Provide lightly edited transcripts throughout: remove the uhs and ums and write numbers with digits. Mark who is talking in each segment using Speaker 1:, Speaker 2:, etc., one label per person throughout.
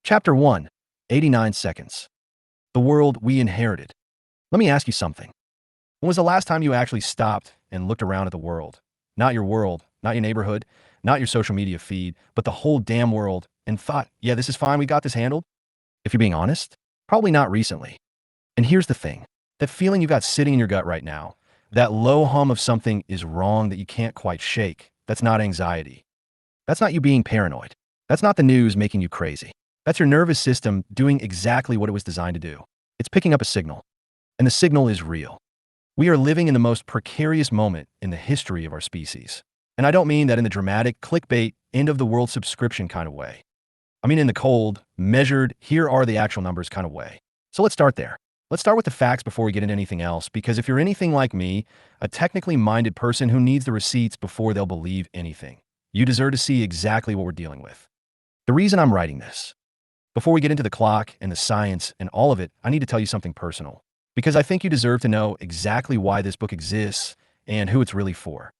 Speaker 1: Chapter 1, 89 Seconds. The World We Inherited. Let me ask you something. When was the last time you actually stopped and looked around at the world? Not your world, not your neighborhood, not your social media feed, but the whole damn world, and thought, yeah, this is fine, we got this handled? If you're being honest, probably not recently. And here's the thing. That feeling you got sitting in your gut right now, that low hum of something is wrong that you can't quite shake, that's not anxiety. That's not you being paranoid. That's not the news making you crazy. That's your nervous system doing exactly what it was designed to do. It's picking up a signal, and the signal is real. We are living in the most precarious moment in the history of our species. And I don't mean that in the dramatic, clickbait, end of the world subscription kind of way. I mean in the cold, measured, here are the actual numbers kind of way. So let's start there. Let's start with the facts before we get into anything else, because if you're anything like me, a technically minded person who needs the receipts before they'll believe anything, you deserve to see exactly what we're dealing with. The reason I'm writing this, before we get into the clock and the science and all of it, I need to tell you something personal, because I think you deserve to know exactly why this book exists and who it's really for.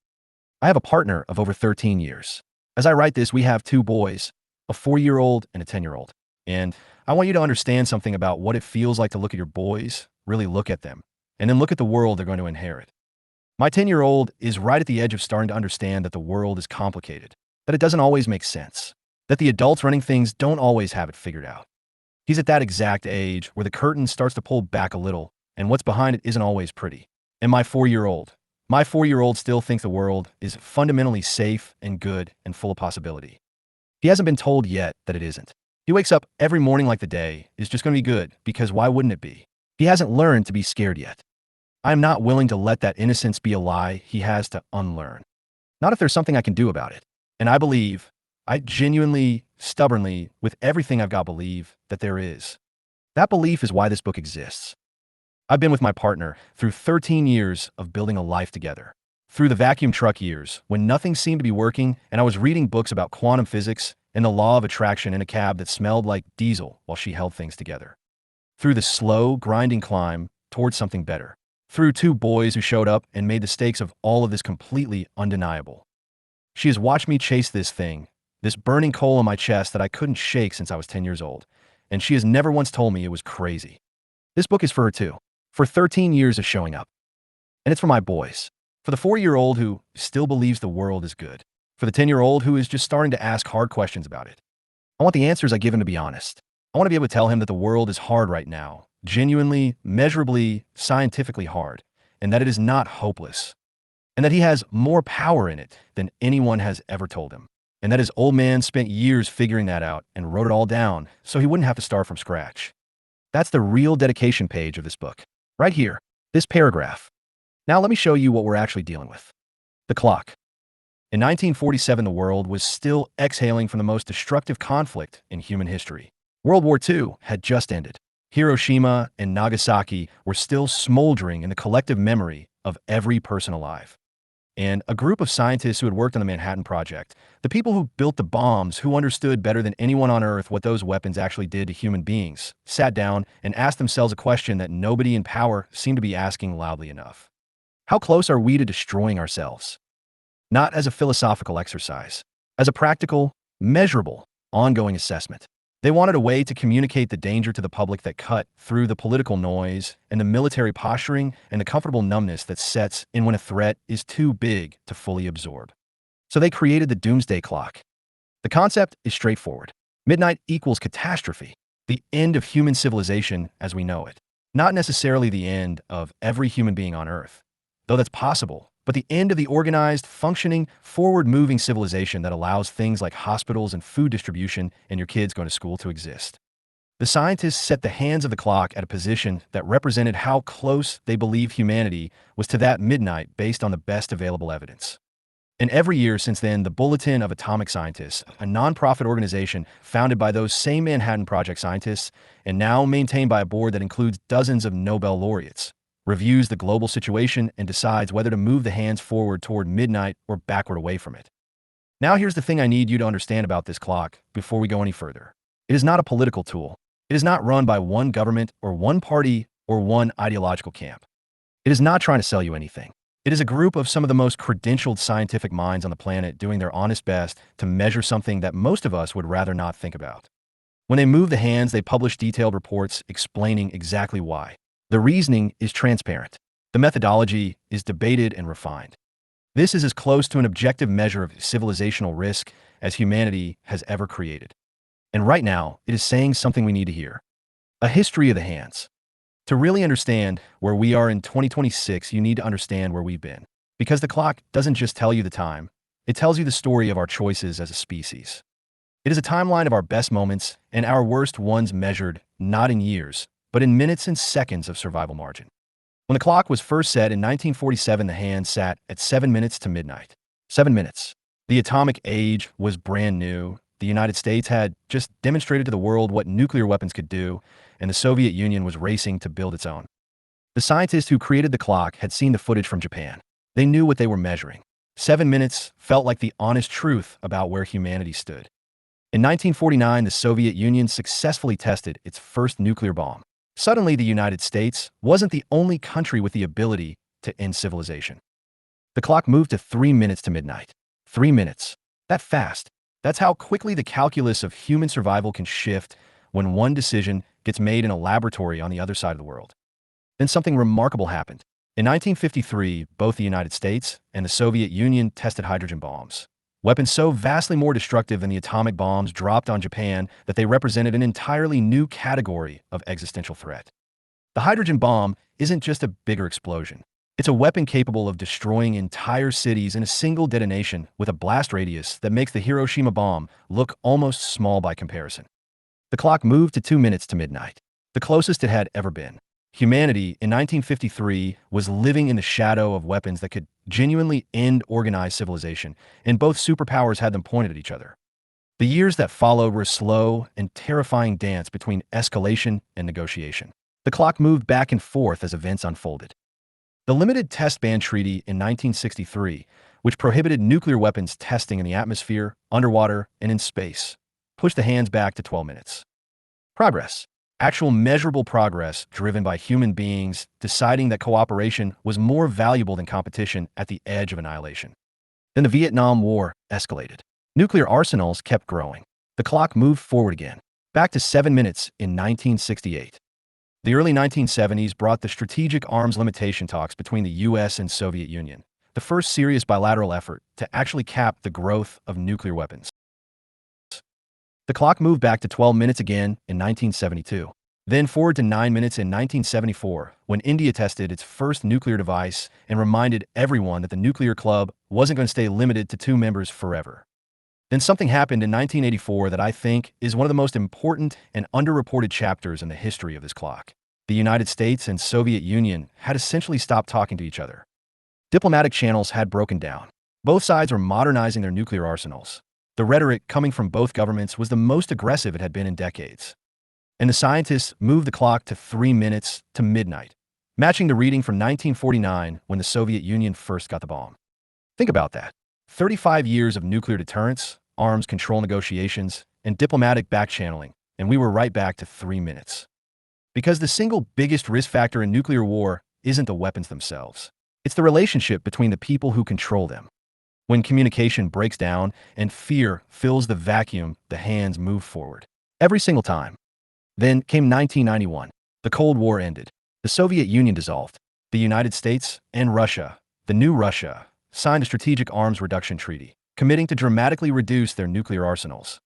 Speaker 1: I have a partner of over 13 years. As I write this, we have two boys, a 4-year-old and a 10-year-old. And I want you to understand something about what it feels like to look at your boys, really look at them, and then look at the world they're going to inherit. My 10-year-old is right at the edge of starting to understand that the world is complicated, that it doesn't always make sense, that the adults running things don't always have it figured out. He's at that exact age where the curtain starts to pull back a little, and what's behind it isn't always pretty. And my 4-year-old still thinks the world is fundamentally safe and good and full of possibility. He hasn't been told yet that it isn't. He wakes up every morning like the day is just going to be good, because why wouldn't it be? He hasn't learned to be scared yet. I am not willing to let that innocence be a lie he has to unlearn. Not if there's something I can do about it. And I genuinely, stubbornly, with everything I've got, believe that there is. That belief is why this book exists. I've been with my partner through 13 years of building a life together. Through the vacuum truck years, when nothing seemed to be working and I was reading books about quantum physics and the law of attraction in a cab that smelled like diesel while she held things together. Through the slow, grinding climb towards something better. Through two boys who showed up and made the stakes of all of this completely undeniable. She has watched me chase this thing, this burning coal in my chest that I couldn't shake since I was 10 years old, and she has never once told me it was crazy. This book is for her too, for 13 years of showing up. And it's for my boys, for the 4-year-old who still believes the world is good, for the 10-year-old who is just starting to ask hard questions about it. I want the answers I give him to be honest. I want to be able to tell him that the world is hard right now, genuinely, measurably, scientifically hard, and that it is not hopeless, and that he has more power in it than anyone has ever told him. And that his old man spent years figuring that out and wrote it all down so he wouldn't have to start from scratch. That's the real dedication page of this book. Right here, this paragraph. Now let me show you what we're actually dealing with. The clock. In 1947, the world was still exhaling from the most destructive conflict in human history. World War II had just ended. Hiroshima and Nagasaki were still smoldering in the collective memory of every person alive. And a group of scientists who had worked on the Manhattan Project, the people who built the bombs, who understood better than anyone on Earth what those weapons actually did to human beings, sat down and asked themselves a question that nobody in power seemed to be asking loudly enough. How close are we to destroying ourselves? Not as a philosophical exercise, as a practical, measurable, ongoing assessment. They wanted a way to communicate the danger to the public that cut through the political noise and the military posturing and the comfortable numbness that sets in when a threat is too big to fully absorb. So they created the Doomsday Clock. The concept is straightforward. Midnight equals catastrophe, the end of human civilization as we know it. Not necessarily the end of every human being on Earth, though that's possible, but the end of the organized, functioning, forward-moving civilization that allows things like hospitals and food distribution and your kids going to school to exist. The scientists set the hands of the clock at a position that represented how close they believed humanity was to that midnight based on the best available evidence. And every year since then, the Bulletin of Atomic Scientists, a nonprofit organization founded by those same Manhattan Project scientists and now maintained by a board that includes dozens of Nobel laureates, reviews the global situation and decides whether to move the hands forward toward midnight or backward away from it. Now here's the thing I need you to understand about this clock before we go any further. It is not a political tool. It is not run by one government or one party or one ideological camp. It is not trying to sell you anything. It is a group of some of the most credentialed scientific minds on the planet doing their honest best to measure something that most of us would rather not think about. When they move the hands, they publish detailed reports explaining exactly why. The reasoning is transparent. The methodology is debated and refined. This is as close to an objective measure of civilizational risk as humanity has ever created. And right now, it is saying something we need to hear. A history of the hands. To really understand where we are in 2026, you need to understand where we've been. Because the clock doesn't just tell you the time, it tells you the story of our choices as a species. It is a timeline of our best moments and our worst ones measured not in years, but in minutes and seconds of survival margin. When the clock was first set in 1947, the hand sat at 7 minutes to midnight. 7 minutes. The atomic age was brand new. The United States had just demonstrated to the world what nuclear weapons could do, and the Soviet Union was racing to build its own. The scientists who created the clock had seen the footage from Japan. They knew what they were measuring. 7 minutes felt like the honest truth about where humanity stood. In 1949, the Soviet Union successfully tested its first nuclear bomb. Suddenly, the United States wasn't the only country with the ability to end civilization. The clock moved to 3 minutes to midnight. 3 minutes. That fast. That's how quickly the calculus of human survival can shift when one decision gets made in a laboratory on the other side of the world. Then something remarkable happened. In 1953, both the United States and the Soviet Union tested hydrogen bombs. Weapons so vastly more destructive than the atomic bombs dropped on Japan that they represented an entirely new category of existential threat. The hydrogen bomb isn't just a bigger explosion. It's a weapon capable of destroying entire cities in a single detonation with a blast radius that makes the Hiroshima bomb look almost small by comparison. The clock moved to 2 minutes to midnight, the closest it had ever been. Humanity in 1953 was living in the shadow of weapons that could genuinely end organized civilization, and both superpowers had them pointed at each other. The years that followed were a slow and terrifying dance between escalation and negotiation. The clock moved back and forth as events unfolded. The Limited Test Ban Treaty in 1963, which prohibited nuclear weapons testing in the atmosphere, underwater, and in space, pushed the hands back to 12 minutes. Progress. Actual measurable progress driven by human beings deciding that cooperation was more valuable than competition at the edge of annihilation. Then the Vietnam War escalated. Nuclear arsenals kept growing. The clock moved forward again, back to 7 minutes in 1968. The early 1970s brought the strategic arms limitation talks between the US and Soviet Union, the first serious bilateral effort to actually cap the growth of nuclear weapons. The clock moved back to 12 minutes again in 1972. Then forward to 9 minutes in 1974, when India tested its first nuclear device and reminded everyone that the nuclear club wasn't going to stay limited to 2 members forever. Then something happened in 1984 that I think is one of the most important and underreported chapters in the history of this clock. The United States and Soviet Union had essentially stopped talking to each other. Diplomatic channels had broken down. Both sides were modernizing their nuclear arsenals. The rhetoric coming from both governments was the most aggressive it had been in decades. And the scientists moved the clock to 3 minutes to midnight, matching the reading from 1949 when the Soviet Union first got the bomb. Think about that. 35 years of nuclear deterrence, arms control negotiations, and diplomatic back-channeling, and we were right back to 3 minutes. Because the single biggest risk factor in nuclear war isn't the weapons themselves. It's the relationship between the people who control them. When communication breaks down and fear fills the vacuum, the hands move forward. Every single time. Then came 1991. The Cold War ended. The Soviet Union dissolved. The United States and Russia, the new Russia, signed a strategic arms reduction treaty, committing to dramatically reduce their nuclear arsenals.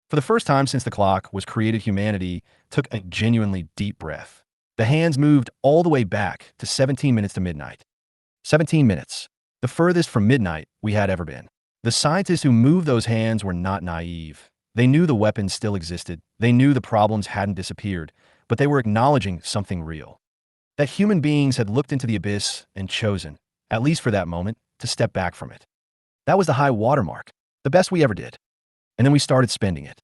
Speaker 1: For the first time since the clock was created, humanity took a genuinely deep breath. The hands moved all the way back to 17 minutes to midnight. 17 minutes. The furthest from midnight we had ever been. The scientists who moved those hands were not naive. They knew the weapons still existed. They knew the problems hadn't disappeared, but they were acknowledging something real. That human beings had looked into the abyss and chosen, at least for that moment, to step back from it. That was the high watermark, the best we ever did. And then we started spending it.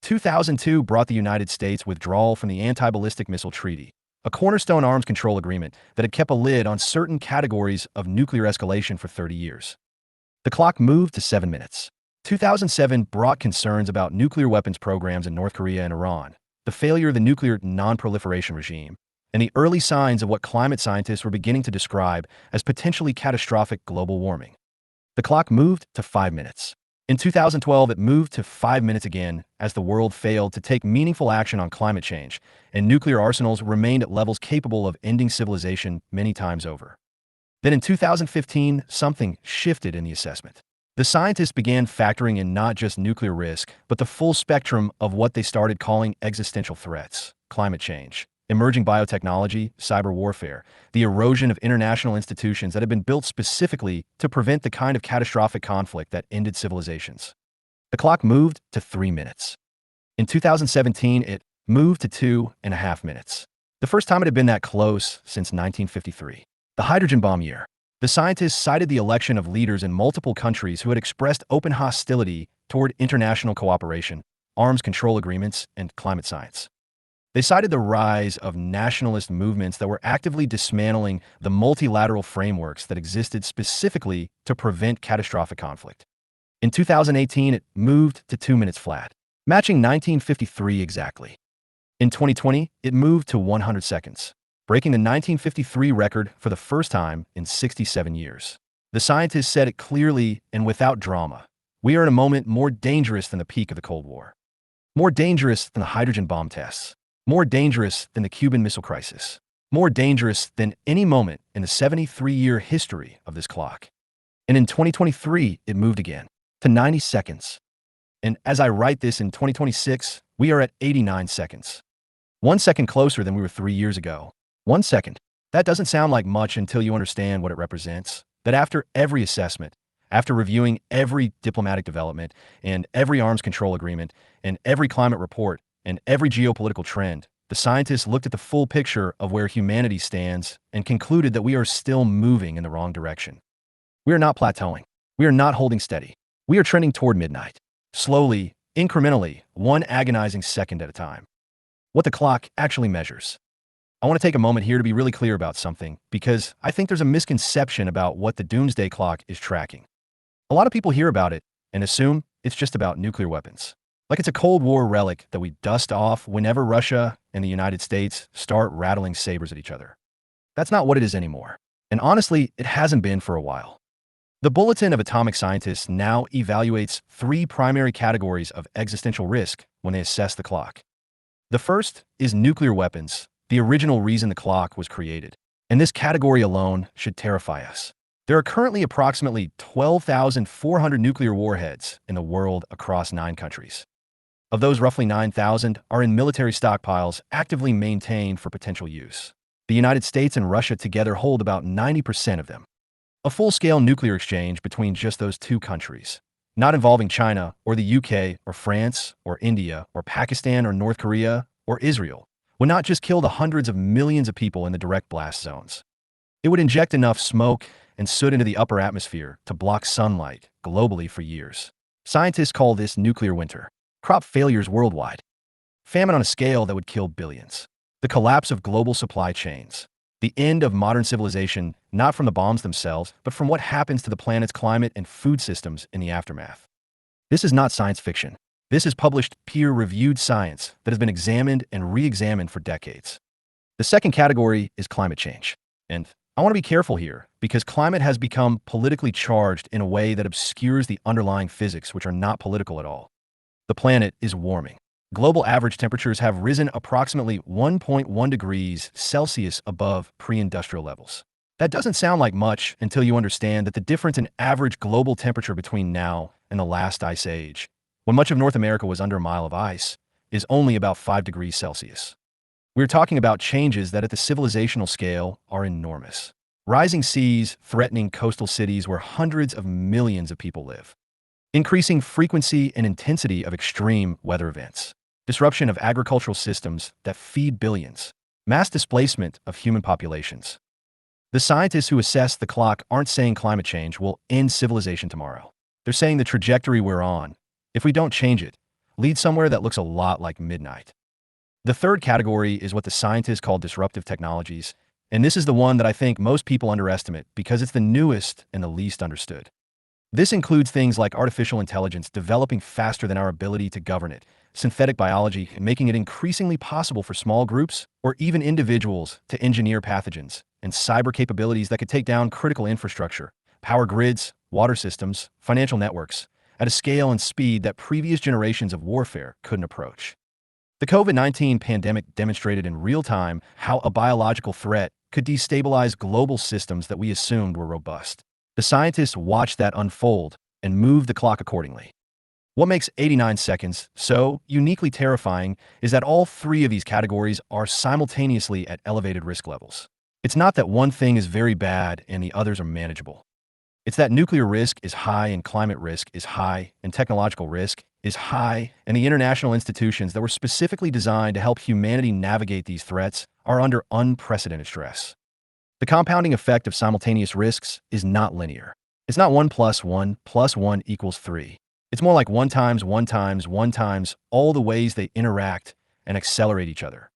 Speaker 1: 2002 brought the United States withdrawal from the Anti-Ballistic Missile Treaty, a cornerstone arms control agreement that had kept a lid on certain categories of nuclear escalation for 30 years. The clock moved to 7 minutes. 2007 brought concerns about nuclear weapons programs in North Korea and Iran, the failure of the nuclear non-proliferation regime, and the early signs of what climate scientists were beginning to describe as potentially catastrophic global warming. The clock moved to 5 minutes. In 2012, it moved to 5 minutes again as the world failed to take meaningful action on climate change, and nuclear arsenals remained at levels capable of ending civilization many times over. Then in 2015, something shifted in the assessment. The scientists began factoring in not just nuclear risk, but the full spectrum of what they started calling existential threats: climate change, emerging biotechnology, cyber warfare, the erosion of international institutions that had been built specifically to prevent the kind of catastrophic conflict that ended civilizations. The clock moved to 3 minutes. In 2017, it moved to 2.5 minutes. The first time it had been that close since 1953. The hydrogen bomb year. The scientists cited the election of leaders in multiple countries who had expressed open hostility toward international cooperation, arms control agreements, and climate science. They cited the rise of nationalist movements that were actively dismantling the multilateral frameworks that existed specifically to prevent catastrophic conflict. In 2018, it moved to 2 minutes flat, matching 1953 exactly. In 2020, it moved to 100 seconds, breaking the 1953 record for the first time in 67 years. The scientists said it clearly and without drama. We are in a moment more dangerous than the peak of the Cold War. More dangerous than the hydrogen bomb tests. More dangerous than the Cuban Missile Crisis. More dangerous than any moment in the 73-year history of this clock. And in 2023, it moved again to 90 seconds. And as I write this in 2026, we are at 89 seconds. 1 second closer than we were 3 years ago. 1 second. That doesn't sound like much until you understand what it represents. That after every assessment, after reviewing every diplomatic development and every arms control agreement and every climate report and every geopolitical trend, the scientists looked at the full picture of where humanity stands and concluded that we are still moving in the wrong direction. We are not plateauing. We are not holding steady. We are trending toward midnight. Slowly, incrementally, one agonizing second at a time. What the clock actually measures. I want to take a moment here to be really clear about something, because I think there's a misconception about what the Doomsday Clock is tracking. A lot of people hear about it and assume it's just about nuclear weapons. Like it's a Cold War relic that we dust off whenever Russia and the United States start rattling sabers at each other. That's not what it is anymore. And honestly, it hasn't been for a while. The Bulletin of Atomic Scientists now evaluates 3 primary categories of existential risk when they assess the clock. The first is nuclear weapons, the original reason the clock was created. And this category alone should terrify us. There are currently approximately 12,400 nuclear warheads in the world across 9 countries. Of those, roughly 9,000 are in military stockpiles actively maintained for potential use. The United States and Russia together hold about 90% of them. A full-scale nuclear exchange between just those 2 countries, not involving China or the UK or France or India or Pakistan or North Korea or Israel, would not just kill the hundreds of millions of people in the direct blast zones. It would inject enough smoke and soot into the upper atmosphere to block sunlight globally for years. Scientists call this nuclear winter. Crop failures worldwide. Famine on a scale that would kill billions. The collapse of global supply chains. The end of modern civilization, not from the bombs themselves, but from what happens to the planet's climate and food systems in the aftermath. This is not science fiction. This is published, peer-reviewed science that has been examined and re-examined for decades. The second category is climate change. And I want to be careful here, because climate has become politically charged in a way that obscures the underlying physics, which are not political at all. The planet is warming. Global average temperatures have risen approximately 1.1 degrees Celsius above pre-industrial levels. That doesn't sound like much until you understand that the difference in average global temperature between now and the last ice age, when much of North America was under a mile of ice, is only about 5 degrees Celsius. We're talking about changes that at the civilizational scale are enormous. Rising seas threatening coastal cities where hundreds of millions of people live. Increasing frequency and intensity of extreme weather events. Disruption of agricultural systems that feed billions. Mass displacement of human populations. The scientists who assess the clock aren't saying climate change will end civilization tomorrow. They're saying the trajectory we're on, if we don't change it, leads somewhere that looks a lot like midnight. The third category is what the scientists call disruptive technologies, and this is the one that I think most people underestimate because it's the newest and the least understood. This includes things like artificial intelligence developing faster than our ability to govern it, synthetic biology making it increasingly possible for small groups or even individuals to engineer pathogens, and cyber capabilities that could take down critical infrastructure, power grids, water systems, financial networks, at a scale and speed that previous generations of warfare couldn't approach. The COVID-19 pandemic demonstrated in real time how a biological threat could destabilize global systems that we assumed were robust. The scientists watched that unfold and moved the clock accordingly. What makes 89 seconds so uniquely terrifying is that all three of these categories are simultaneously at elevated risk levels. It's not that one thing is very bad and the others are manageable. It's that nuclear risk is high and climate risk is high and technological risk is high, and the international institutions that were specifically designed to help humanity navigate these threats are under unprecedented stress. The compounding effect of simultaneous risks is not linear. It's not 1 plus 1 plus 1 equals 3. It's more like 1 times 1 times 1 times all the ways they interact and accelerate each other.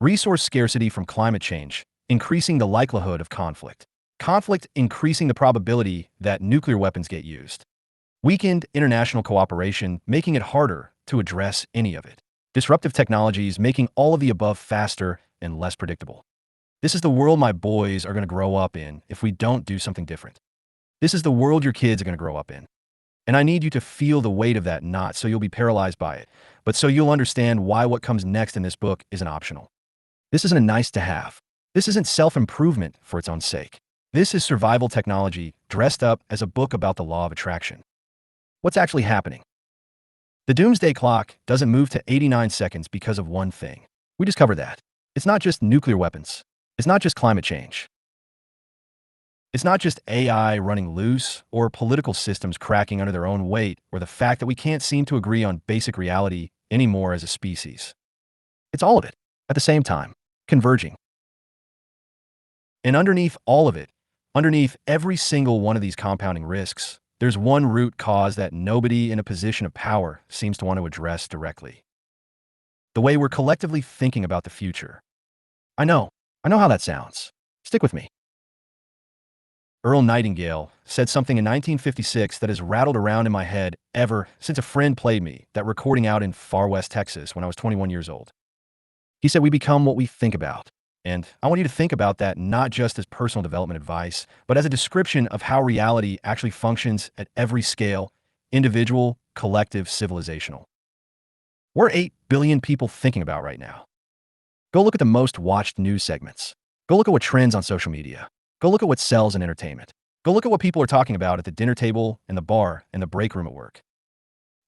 Speaker 1: Resource scarcity from climate change, increasing the likelihood of conflict. Conflict increasing the probability that nuclear weapons get used. Weakened international cooperation, making it harder to address any of it. Disruptive technologies, making all of the above faster and less predictable. This is the world my boys are going to grow up in if we don't do something different. This is the world your kids are going to grow up in. And I need you to feel the weight of that, not so you'll be paralyzed by it, but so you'll understand why what comes next in this book isn't optional. This isn't a nice to have. This isn't self-improvement for its own sake. This is survival technology dressed up as a book about the law of attraction. What's actually happening? The Doomsday Clock doesn't move to 89 seconds because of one thing. We just covered that. It's not just nuclear weapons. It's not just climate change. It's not just AI running loose or political systems cracking under their own weight or the fact that we can't seem to agree on basic reality anymore as a species. It's all of it, at the same time, converging. And underneath all of it, underneath every single one of these compounding risks, there's one root cause that nobody in a position of power seems to want to address directly. The way we're collectively thinking about the future. I know how that sounds. Stick with me. Earl Nightingale said something in 1956 that has rattled around in my head ever since a friend played me that recording out in far west Texas when I was 21 years old. He said, "We become what we think about." And I want you to think about that not just as personal development advice, but as a description of how reality actually functions at every scale, individual, collective, civilizational. We're 8 billion people thinking about right now. Go look at the most watched news segments. Go look at what trends on social media. Go look at what sells in entertainment. Go look at what people are talking about at the dinner table, in the bar, and the break room at work.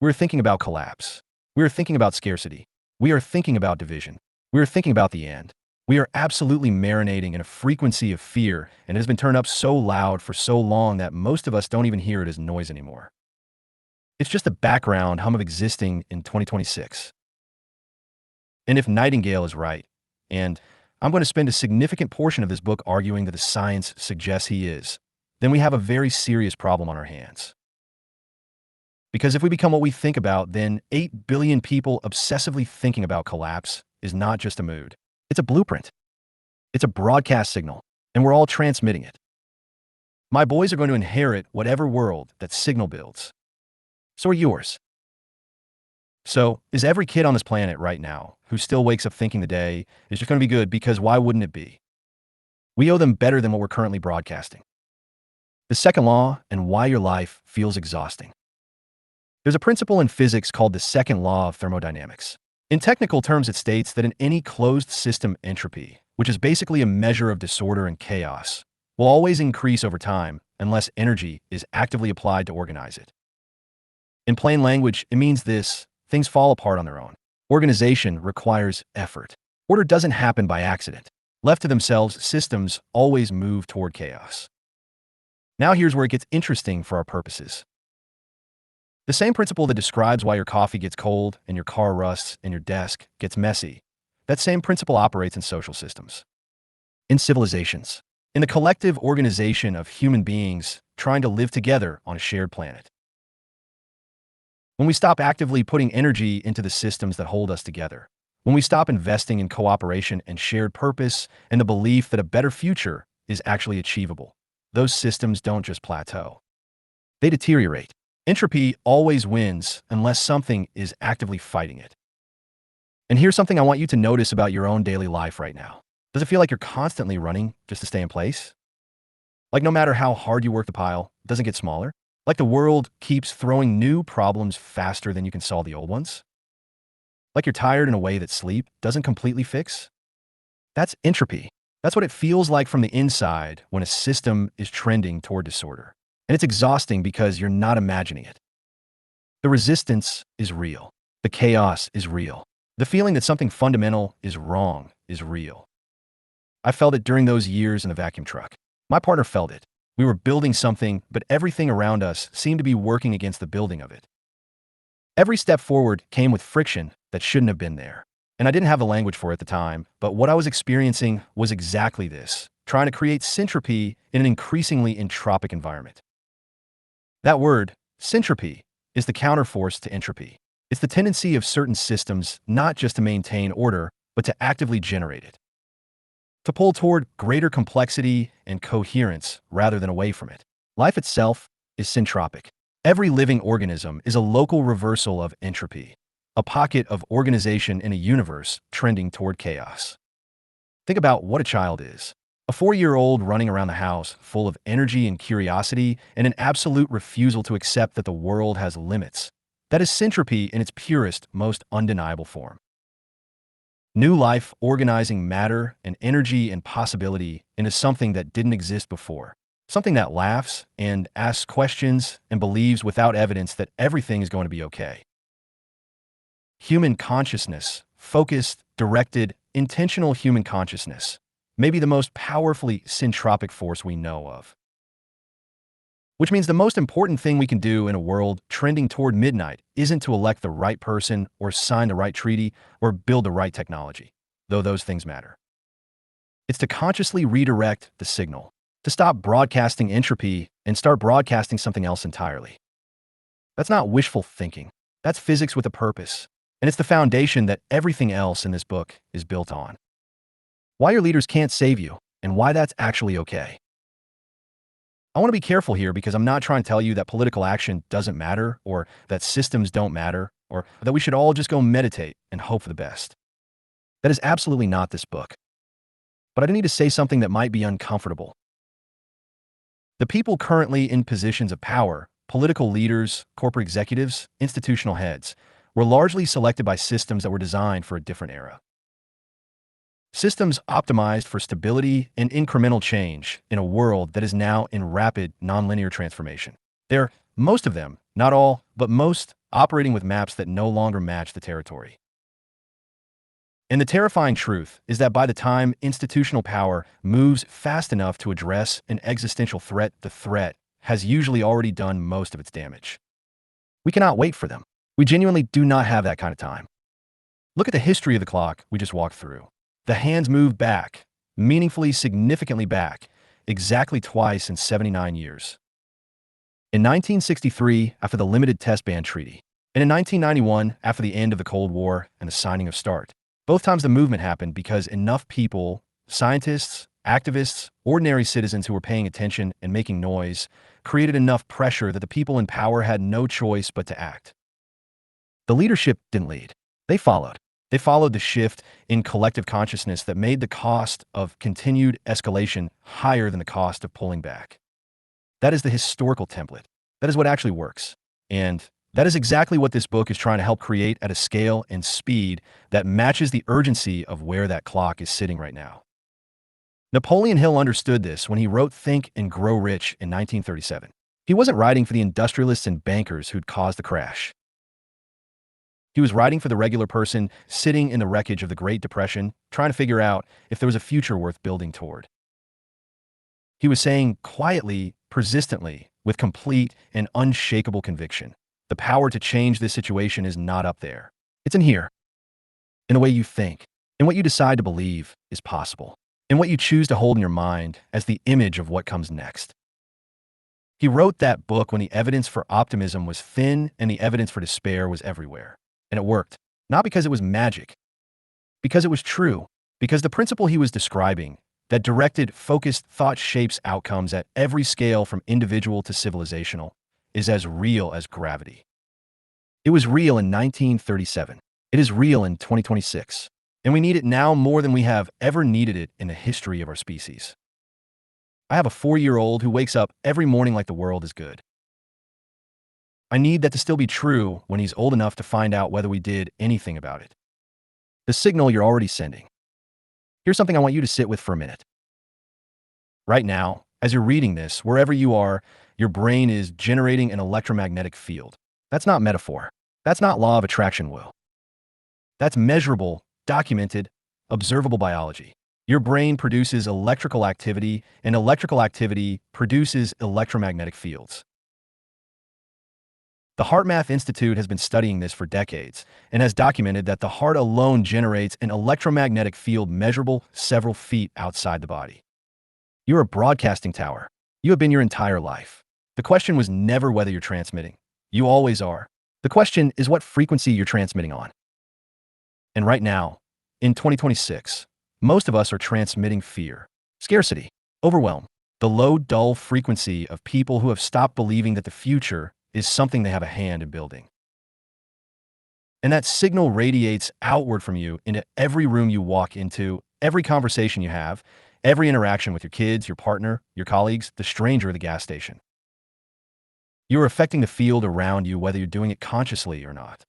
Speaker 1: We're thinking about collapse. We are thinking about scarcity. We are thinking about division. We are thinking about the end. We are absolutely marinating in a frequency of fear, and it has been turned up so loud for so long that most of us don't even hear it as noise anymore. It's just the background hum of existing in 2026. And if Nightingale is right, and I'm going to spend a significant portion of this book arguing that the science suggests he is, then we have a very serious problem on our hands. Because if we become what we think about, then 8 billion people obsessively thinking about collapse is not just a mood. It's a blueprint. It's a broadcast signal, and we're all transmitting it. My boys are going to inherit whatever world that signal builds. So are yours. So, is every kid on this planet right now who still wakes up thinking the day is just going to be good, because why wouldn't it be? We owe them better than what we're currently broadcasting. The second law and why your life feels exhausting. There's a principle in physics called the second law of thermodynamics. In technical terms, it states that in any closed system, entropy, which is basically a measure of disorder and chaos, will always increase over time unless energy is actively applied to organize it. In plain language, it means this: things fall apart on their own. Organization requires effort. Order doesn't happen by accident. Left to themselves, systems always move toward chaos. Now here's where it gets interesting for our purposes. The same principle that describes why your coffee gets cold and your car rusts and your desk gets messy, that same principle operates in social systems, in civilizations, in the collective organization of human beings trying to live together on a shared planet. When we stop actively putting energy into the systems that hold us together, when we stop investing in cooperation and shared purpose and the belief that a better future is actually achievable, those systems don't just plateau. They deteriorate. Entropy always wins unless something is actively fighting it. And here's something I want you to notice about your own daily life right now. Does it feel like you're constantly running just to stay in place? Like no matter how hard you work the pile, it doesn't get smaller? Like the world keeps throwing new problems faster than you can solve the old ones? Like you're tired in a way that sleep doesn't completely fix? That's entropy. That's what it feels like from the inside when a system is trending toward disorder. And it's exhausting because you're not imagining it. The resistance is real. The chaos is real. The feeling that something fundamental is wrong is real. I felt it during those years in the vacuum truck. My partner felt it. We were building something, but everything around us seemed to be working against the building of it. Every step forward came with friction that shouldn't have been there. And I didn't have the language for it at the time, but what I was experiencing was exactly this, trying to create syntropy in an increasingly entropic environment. That word, syntropy, is the counterforce to entropy. It's the tendency of certain systems not just to maintain order, but to actively generate it. To pull toward greater complexity and coherence rather than away from it. Life itself is syntropic. Every living organism is a local reversal of entropy, a pocket of organization in a universe trending toward chaos. Think about what a child is. A 4-year-old running around the house full of energy and curiosity and an absolute refusal to accept that the world has limits. That is syntropy in its purest, most undeniable form. New life organizing matter and energy and possibility into something that didn't exist before. Something that laughs and asks questions and believes without evidence that everything is going to be okay. Human consciousness, focused, directed, intentional human consciousness, may be the most powerfully syntropic force we know of. Which means the most important thing we can do in a world trending toward midnight isn't to elect the right person or sign the right treaty or build the right technology, though those things matter. It's to consciously redirect the signal, to stop broadcasting entropy and start broadcasting something else entirely. That's not wishful thinking. That's physics with a purpose. And it's the foundation that everything else in this book is built on. Why your leaders can't save you, and why that's actually okay. I want to be careful here because I'm not trying to tell you that political action doesn't matter, or that systems don't matter, or that we should all just go meditate and hope for the best. That is absolutely not this book. But I need to say something that might be uncomfortable. The people currently in positions of power, political leaders, corporate executives, institutional heads, were largely selected by systems that were designed for a different era. Systems optimized for stability and incremental change in a world that is now in rapid, nonlinear transformation. They're, most of them, not all, but most, operating with maps that no longer match the territory. And the terrifying truth is that by the time institutional power moves fast enough to address an existential threat, the threat has usually already done most of its damage. We cannot wait for them. We genuinely do not have that kind of time. Look at the history of the clock we just walked through. The hands moved back, meaningfully, significantly back, exactly twice in 79 years. In 1963, after the Limited Test Ban Treaty, and in 1991, after the end of the Cold War and the signing of START. Both times the movement happened because enough people, scientists, activists, ordinary citizens who were paying attention and making noise, created enough pressure that the people in power had no choice but to act. The leadership didn't lead. They followed. They followed the shift in collective consciousness that made the cost of continued escalation higher than the cost of pulling back. That is the historical template. That is what actually works. And that is exactly what this book is trying to help create at a scale and speed that matches the urgency of where that clock is sitting right now. Napoleon Hill understood this when he wrote Think and Grow Rich in 1937. He wasn't writing for the industrialists and bankers who'd caused the crash. He was writing for the regular person sitting in the wreckage of the Great Depression, trying to figure out if there was a future worth building toward. He was saying quietly, persistently, with complete and unshakable conviction, the power to change this situation is not up there. It's in here. In the way you think, in what you decide to believe is possible, in what you choose to hold in your mind as the image of what comes next. He wrote that book when the evidence for optimism was thin and the evidence for despair was everywhere. And it worked. Not because it was magic, because it was true, because the principle he was describing, that directed, focused thought shapes outcomes at every scale from individual to civilizational, is as real as gravity. It was real in 1937. It is real in 2026. And we need it now more than we have ever needed it in the history of our species. I have a 4-year-old who wakes up every morning like the world is good. I need that to still be true when he's old enough to find out whether we did anything about it. The signal you're already sending. Here's something I want you to sit with for a minute. Right now, as you're reading this, wherever you are, your brain is generating an electromagnetic field. That's not metaphor. That's not law of attraction will. That's measurable, documented, observable biology. Your brain produces electrical activity, and electrical activity produces electromagnetic fields. The HeartMath Institute has been studying this for decades and has documented that the heart alone generates an electromagnetic field measurable several feet outside the body. You're a broadcasting tower. You have been your entire life. The question was never whether you're transmitting. You always are. The question is what frequency you're transmitting on. And right now, in 2026, most of us are transmitting fear, scarcity, overwhelm, the low, dull frequency of people who have stopped believing that the future is something they have a hand in building. And that signal radiates outward from you into every room you walk into, every conversation you have, every interaction with your kids, your partner, your colleagues, the stranger at the gas station. You are affecting the field around you whether you're doing it consciously or not.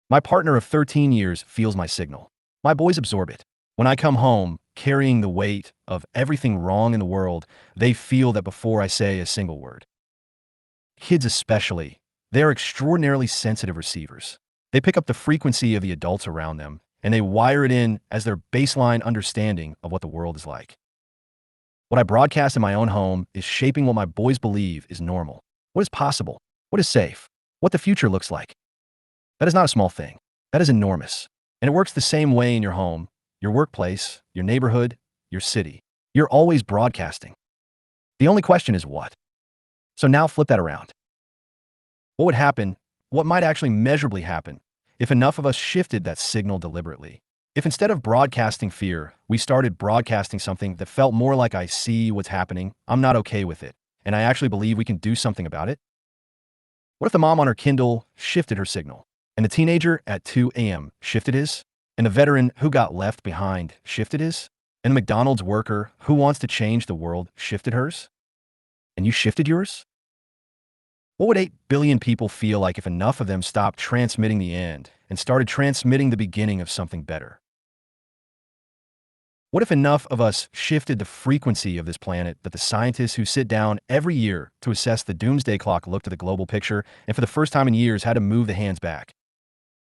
Speaker 1: My partner of 13 years feels my signal. My boys absorb it. When I come home, carrying the weight of everything wrong in the world, they feel that before I say a single word. Kids especially, they're extraordinarily sensitive receivers. They pick up the frequency of the adults around them, and they wire it in as their baseline understanding of what the world is like. What I broadcast in my own home is shaping what my boys believe is normal, what is possible, what is safe, what the future looks like. That is not a small thing. That is enormous. And it works the same way in your home, your workplace, your neighborhood, your city. You're always broadcasting. The only question is what? So now flip that around. What would happen, what might actually measurably happen, if enough of us shifted that signal deliberately? If instead of broadcasting fear, we started broadcasting something that felt more like I see what's happening, I'm not okay with it, and I actually believe we can do something about it? What if the mom on her Kindle shifted her signal, and the teenager at 2 a.m. shifted his, and the veteran who got left behind shifted his, and the McDonald's worker who wants to change the world shifted hers? And you shifted yours? What would 8 billion people feel like if enough of them stopped transmitting the end and started transmitting the beginning of something better? What if enough of us shifted the frequency of this planet that the scientists who sit down every year to assess the Doomsday Clock looked at the global picture and for the first time in years had to move the hands back?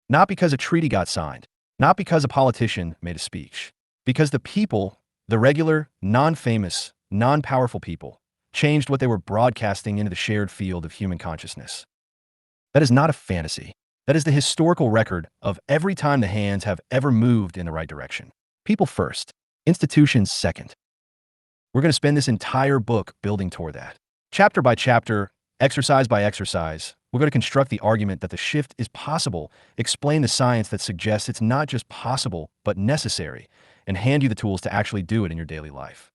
Speaker 1: Not because a treaty got signed, not because a politician made a speech, because the people, the regular, non-famous, non-powerful people, changed what they were broadcasting into the shared field of human consciousness. That is not a fantasy. That is the historical record of every time the hands have ever moved in the right direction. People first, institutions second. We're going to spend this entire book building toward that. Chapter by chapter, exercise by exercise, we're going to construct the argument that the shift is possible, explain the science that suggests it's not just possible, but necessary, and hand you the tools to actually do it in your daily life.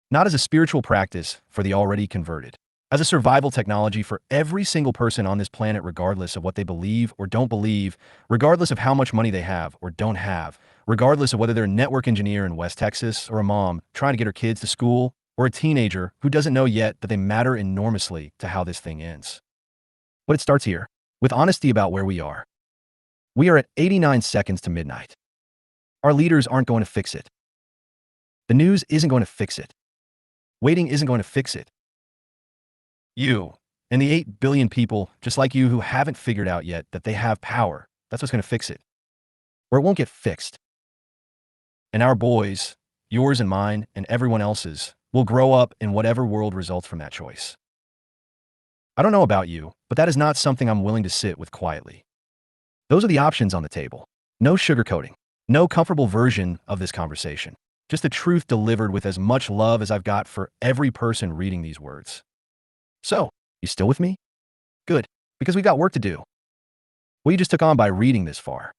Speaker 1: Not as a spiritual practice for the already converted, as a survival technology for every single person on this planet regardless of what they believe or don't believe, regardless of how much money they have or don't have, regardless of whether they're a network engineer in West Texas or a mom trying to get her kids to school or a teenager who doesn't know yet that they matter enormously to how this thing ends. But it starts here, with honesty about where we are. We are at 89 seconds to midnight. Our leaders aren't going to fix it. The news isn't going to fix it. Waiting isn't going to fix it. You and the 8 billion people just like you who haven't figured out yet that they have power, that's what's going to fix it. Or it won't get fixed. And our boys, yours and mine and everyone else's, will grow up in whatever world results from that choice. I don't know about you, but that is not something I'm willing to sit with quietly. Those are the options on the table. No sugarcoating. No comfortable version of this conversation. Just the truth delivered with as much love as I've got for every person reading these words. So, you still with me? Good, because we've got work to do. What you just took on by reading this far.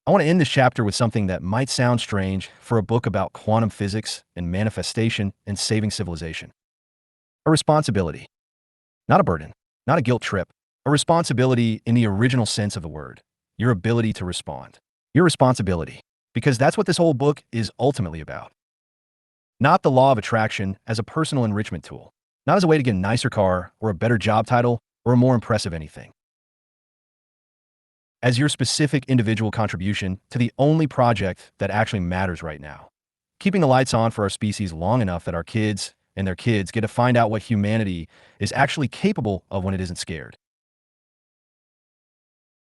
Speaker 1: I want to end this chapter with something that might sound strange for a book about quantum physics and manifestation and saving civilization. A responsibility. Not a burden, not a guilt trip, a responsibility in the original sense of the word, your ability to respond. Your responsibility, because that's what this whole book is ultimately about. Not the law of attraction as a personal enrichment tool, not as a way to get a nicer car or a better job title or a more impressive anything. As your specific individual contribution to the only project that actually matters right now. Keeping the lights on for our species long enough that our kids and their kids get to find out what humanity is actually capable of when it isn't scared.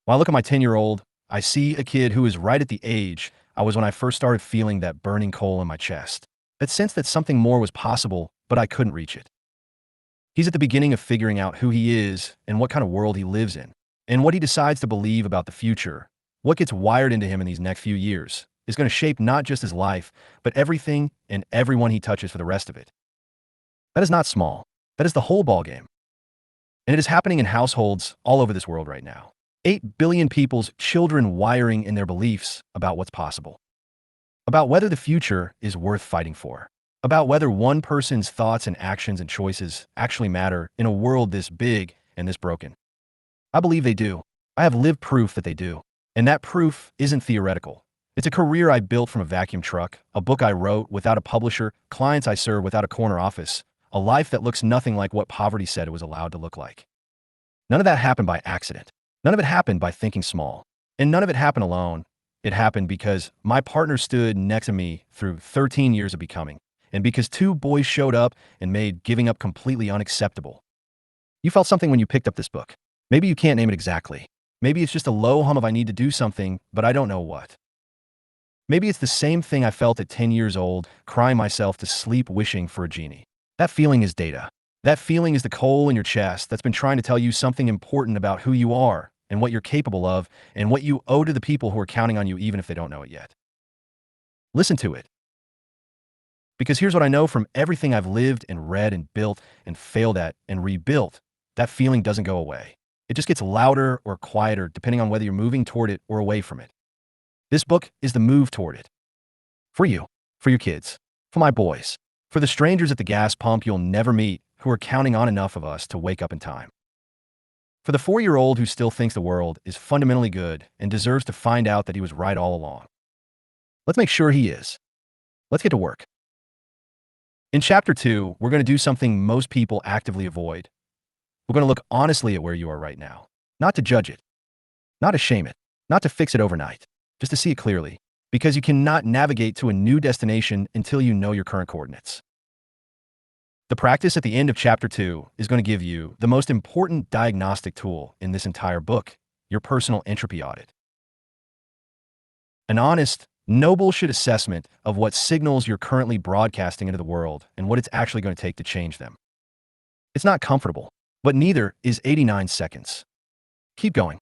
Speaker 1: When I look at my 10-year-old, I see a kid who is right at the age I was when I first started feeling that burning coal in my chest. That sense that something more was possible, but I couldn't reach it. He's at the beginning of figuring out who he is and what kind of world he lives in, and what he decides to believe about the future. What gets wired into him in these next few years is going to shape not just his life, but everything and everyone he touches for the rest of it. That is not small. That is the whole ballgame. And it is happening in households all over this world right now. 8 billion people's children wiring in their beliefs about what's possible, about whether the future is worth fighting for, about whether one person's thoughts and actions and choices actually matter in a world this big and this broken. I believe they do. I have lived proof that they do. And that proof isn't theoretical. It's a career I built from a vacuum truck, a book I wrote without a publisher, clients I serve without a corner office, a life that looks nothing like what poverty said it was allowed to look like. None of that happened by accident. None of it happened by thinking small. And none of it happened alone. It happened because my partner stood next to me through 13 years of becoming, and because 2 boys showed up and made giving up completely unacceptable. You felt something when you picked up this book. Maybe you can't name it exactly. Maybe it's just a low hum of I need to do something, but I don't know what. Maybe it's the same thing I felt at 10 years old, crying myself to sleep wishing for a genie. That feeling is data. That feeling is the coal in your chest that's been trying to tell you something important about who you are and what you're capable of and what you owe to the people who are counting on you even if they don't know it yet. Listen to it. Because here's what I know from everything I've lived and read and built and failed at and rebuilt. That feeling doesn't go away. It just gets louder or quieter depending on whether you're moving toward it or away from it. This book is the move toward it. For you, for your kids, for my boys, for the strangers at the gas pump you'll never meet who are counting on enough of us to wake up in time. For the 4-year-old who still thinks the world is fundamentally good and deserves to find out that he was right all along. Let's make sure he is. Let's get to work. In Chapter 2, we're going to do something most people actively avoid. We're going to look honestly at where you are right now. Not to judge it. Not to shame it. Not to fix it overnight. Just to see it clearly. Because you cannot navigate to a new destination until you know your current coordinates. The practice at the end of Chapter 2 is going to give you the most important diagnostic tool in this entire book, your personal entropy audit. An honest, no bullshit assessment of what signals you're currently broadcasting into the world and what it's actually going to take to change them. It's not comfortable, but neither is 89 seconds. Keep going.